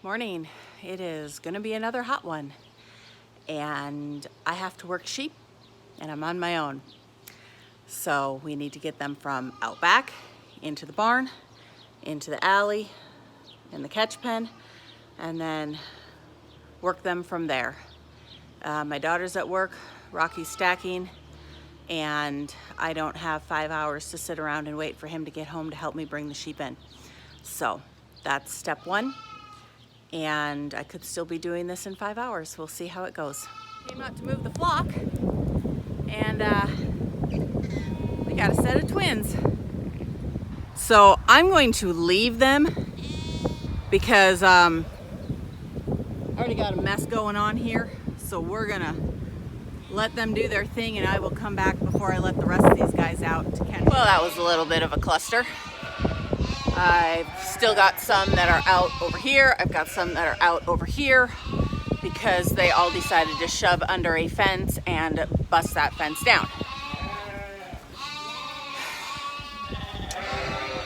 Morning. It is gonna be another hot one, and I have to work sheep, and I'm on my own. So we need to get them from out back into the barn, into the alley, in the catch pen, and then work them from there. My daughter's at work, Rocky's stacking, and I don't have 5 hours to sit around and wait for him to get home to help me bring the sheep in. So that's step one. And I could still be doing this in 5 hours. We'll see how it goes. Came out to move the flock, and we got a set of twins. So I'm going to leave them because I already got a mess going on here. So we're gonna let them do their thing, and I will come back before I let the rest of these guys out to catch. Well, that was a little bit of a cluster. I've still got some that are out over here. I've got some that are out over here because they all decided to shove under a fence and bust that fence down.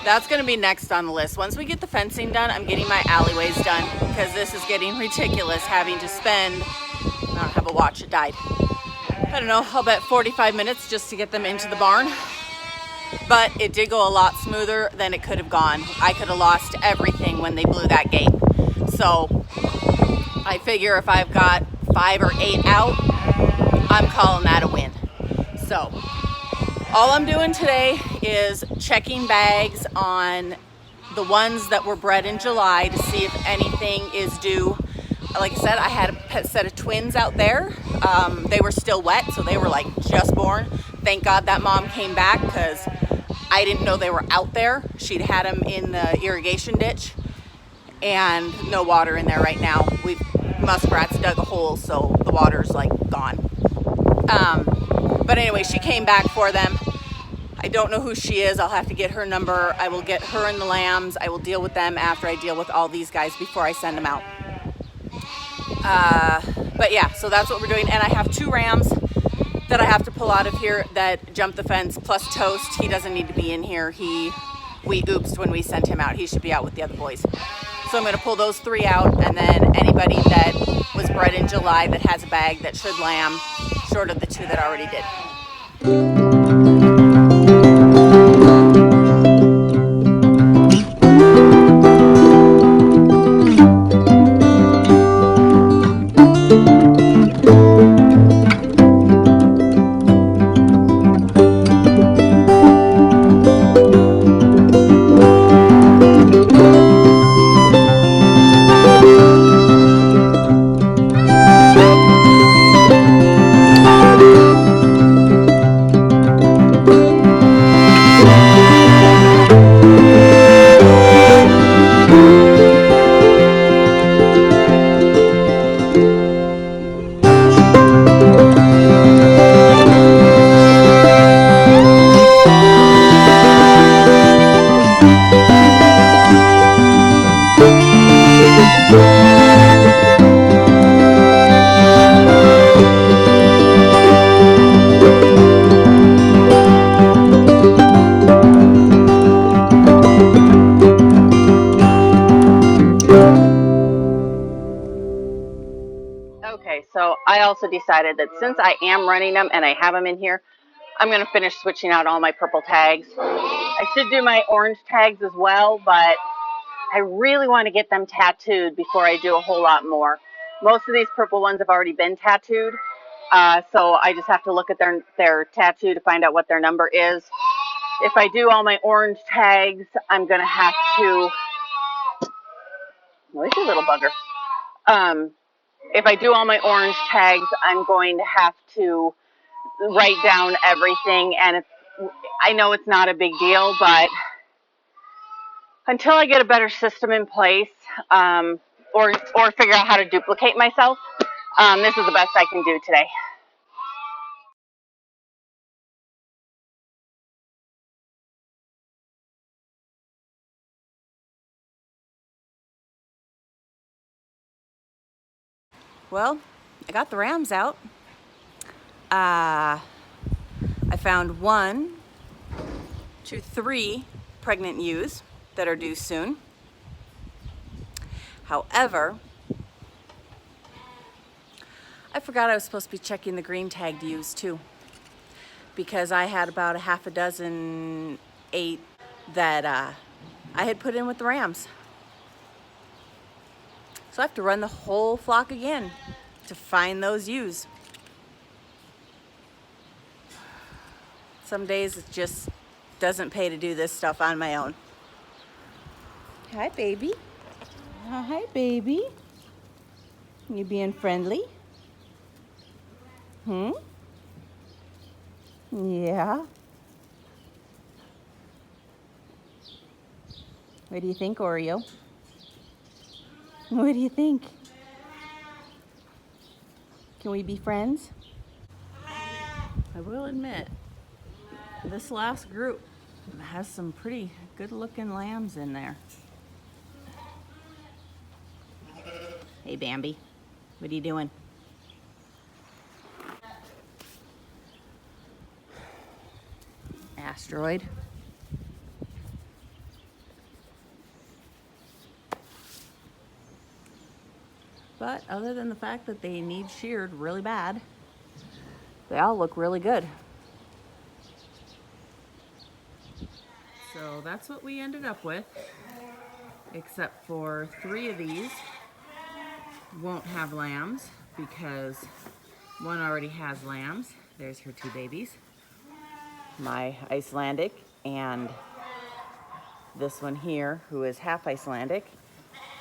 That's going to be next on the list. Once we get the fencing done, I'm getting my alleyways done because this is getting ridiculous having to spend, I don't have a watch, it died. I don't know, I'll bet 45 minutes just to get them into the barn. But it did go a lot smoother than it could have gone. I could have lost everything when they blew that gate. So I figure if I've got 5 or 8 out, I'm calling that a win. So all I'm doing today is checking bags on the ones that were bred in July to see if anything is due. Like I said, I had a set of twins out there. They were still wet, so they were like just born. Thank God that mom came back because I didn't know they were out there. She'd had them in the irrigation ditch and no water in there right now. Muskrats dug a hole, so the water's like gone. But anyway, she came back for them. I don't know who she is. I'll have to get her number. I will get her and the lambs. I will deal with them after I deal with all these guys before I send them out. But yeah, so that's what we're doing. And I have 2 rams that I have to pull out of here that jumped the fence, plus Toast. He doesn't need to be in here. We oopsed when we sent him out. He should be out with the other boys. So I'm going to pull those 3 out, and then anybody that was bred in July that has a bag that should lamb, short of the 2 that already did. Okay, so I also decided that since I am running them and I have them in here, I'm going to finish switching out all my purple tags. I should do my orange tags as well, but I really want to get them tattooed before I do a whole lot more. Most of these purple ones have already been tattooed, so I just have to look at their tattoo to find out what their number is. If I do all my orange tags, I'm going to have to... Noisy little bugger. If I do all my orange tags, I'm going to have to write down everything, and I know it's not a big deal, but until I get a better system in place, or figure out how to duplicate myself, this is the best I can do today. Well, I got the rams out. I found 1, 2, 3 pregnant ewes that are due soon. However, I forgot I was supposed to be checking the green tagged ewes too, because I had about a half a dozen 8 that I had put in with the rams. So I have to run the whole flock again to find those ewes. Some days it just doesn't pay to do this stuff on my own. Hi, baby. Hi, baby. You being friendly? Yeah. What do you think, Oreo? What do you think? Can we be friends? I will admit, this last group has some pretty good looking lambs in there. Hey, Bambi, what are you doing? Asteroid. But other than the fact that they need sheared really bad, they all look really good. So that's what we ended up with, except for 3 of these won't have lambs because one already has lambs. There's her 2 babies. My Icelandic and this one here, who is half Icelandic,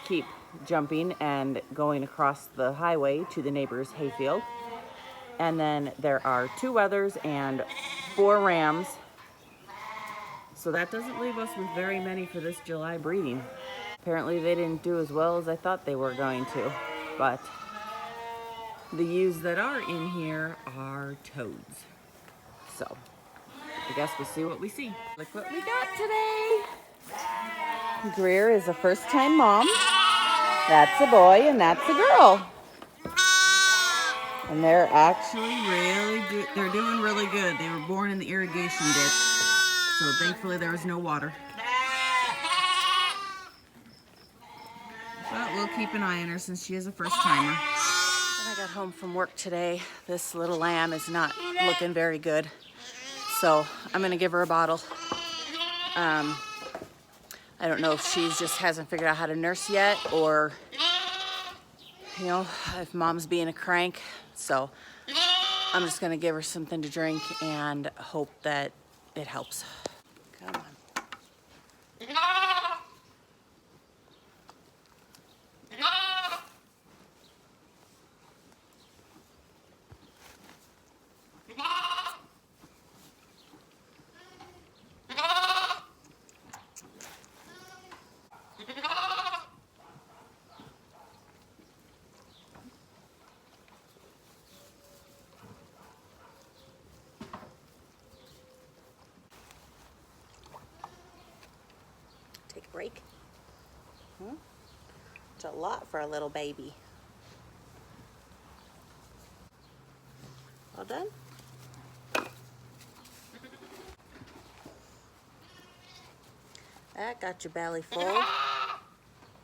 keep jumping and going across the highway to the neighbor's hayfield. And then there are 2 others and 4 rams. So that doesn't leave us with very many for this July breeding. Apparently they didn't do as well as I thought they were going to, but the ewes that are in here are toads. So I guess we'll see what we see. Look what we got today. Greer is a first-time mom. That's a boy and that's a girl. And they're actually they're doing really good. They were born in the irrigation ditch, so thankfully there was no water. But we'll keep an eye on her since she is a first-timer. When I got home from work today, this little lamb is not looking very good. So I'm gonna give her a bottle. I don't know if she just hasn't figured out how to nurse yet, or you know, if mom's being a crank. So I'm just gonna give her something to drink and hope that it helps. Come on. Take a break. It's a lot for a little baby. All done? That got your belly full.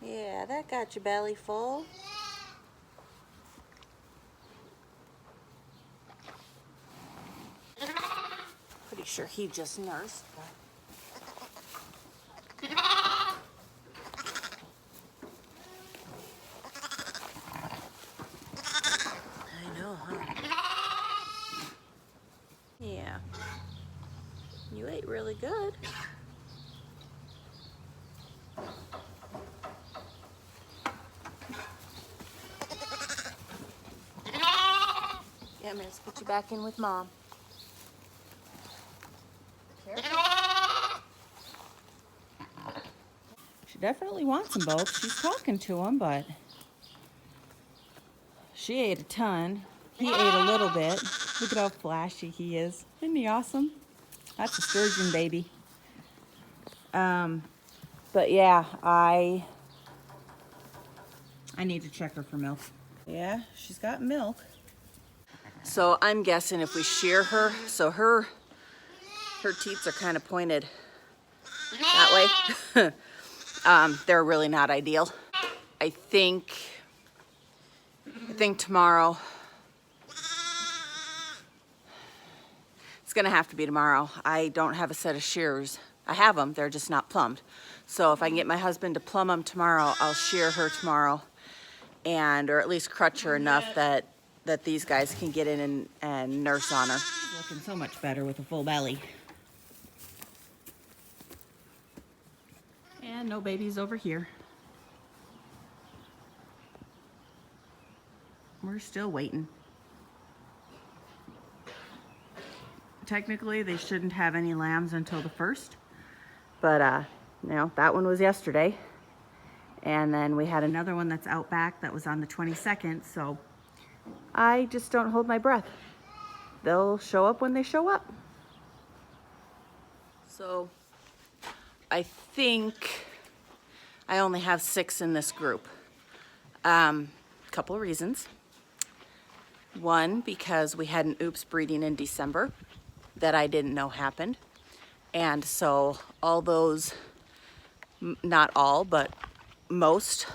Yeah, that got your belly full. Pretty sure he just nursed. I know, huh? Yeah. You ate really good. Yeah, I'm gonna put you back in with Mom. Careful. She definitely wants them both. She's talking to them, but she ate a ton. He ate a little bit. Look at how flashy he is. Isn't he awesome? That's a sturgeon baby. But yeah, I need to check her for milk. Yeah, she's got milk. So I'm guessing if we shear her, so her teats are kind of pointed that way. They're really not ideal. I think tomorrow, it's gonna have to be tomorrow. I don't have a set of shears. I have them, they're just not plumbed. So if I can get my husband to plumb them tomorrow, I'll shear her tomorrow, or at least crutch her enough that these guys can get in and nurse on her. She's looking so much better with a full belly. And no babies over here. We're still waiting. Technically, they shouldn't have any lambs until the 1st, but you know, that one was yesterday. And then we had another one that's out back that was on the 22nd, so I just don't hold my breath. They'll show up when they show up. So I think I only have 6 in this group. Couple of reasons. One, because we had an oops breeding in December that I didn't know happened. And so all those, not all, but most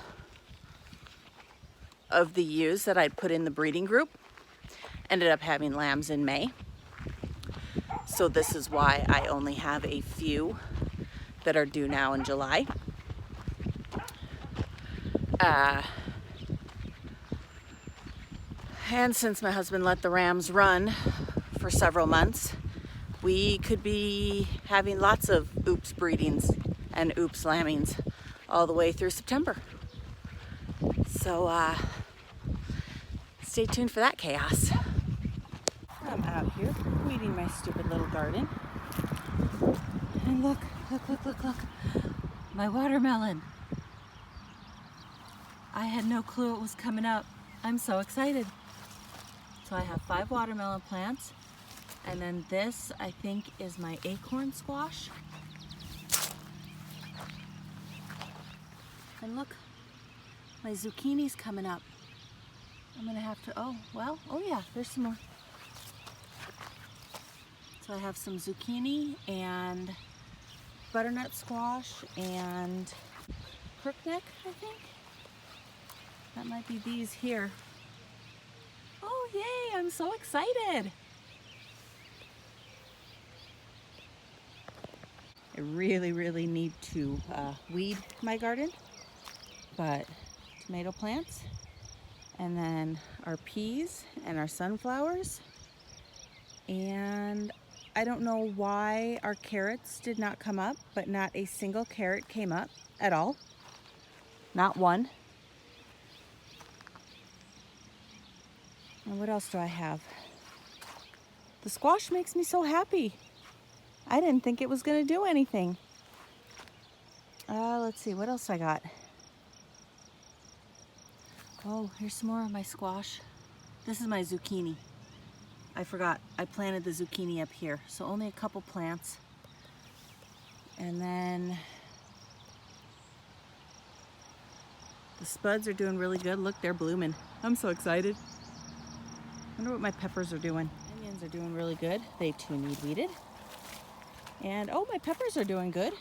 of the ewes that I'd put in the breeding group ended up having lambs in May. So this is why I only have a few that are due now in July. And since my husband let the rams run for several months, we could be having lots of oops breedings and oops lambings all the way through September. So stay tuned for that chaos. I'm out here weeding my stupid little garden. And look, my watermelon. I had no clue it was coming up. I'm so excited. So I have 5 watermelon plants, and then this I think is my acorn squash. And look, my zucchini's coming up. I'm gonna have to, oh yeah, there's some more. So I have some zucchini and butternut squash and crookneck, I think. That might be these here. Oh yay, I'm so excited. I really need to weed my garden, but tomato plants, and then our peas and our sunflowers, and I don't know why our carrots did not come up, but not a single carrot came up at all. Not one. And what else do I have? The squash makes me so happy. I didn't think it was gonna do anything. Let's see, what else I got? Oh, here's some more of my squash. This is my zucchini. I forgot, I planted the zucchini up here, so only a couple plants. And then the spuds are doing really good. Look, they're blooming. I'm so excited. I wonder what my peppers are doing. Onions are doing really good. They too need weeded. And oh, my peppers are doing good.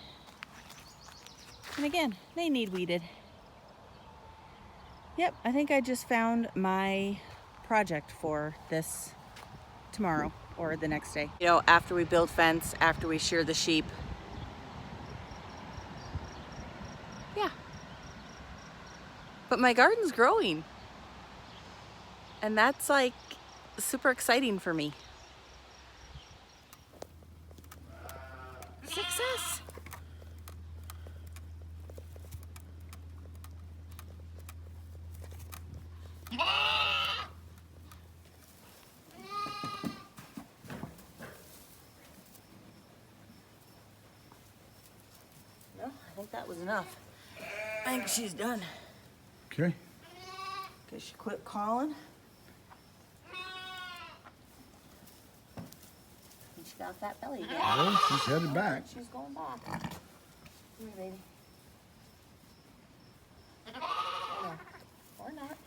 And again, they need weeded. Yep, I think I just found my project for this tomorrow or the next day. You know, after we build fence, after we shear the sheep. Yeah. But my garden's growing. And that's like super exciting for me. Success. No, I think that was enough. I think she's done. Okay. Because she quit calling. And she got that belly again. Well, she's headed back. She's going back. Come here, baby. Or not.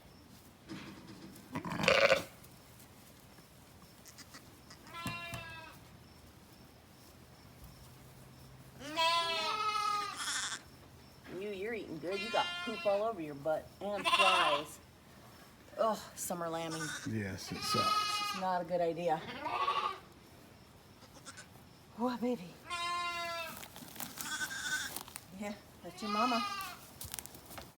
You're eating good. You got poop all over your butt and flies. Ugh, summer lambing. Yes, it sucks. It's not a good idea. Oh, baby. Yeah, that's your mama.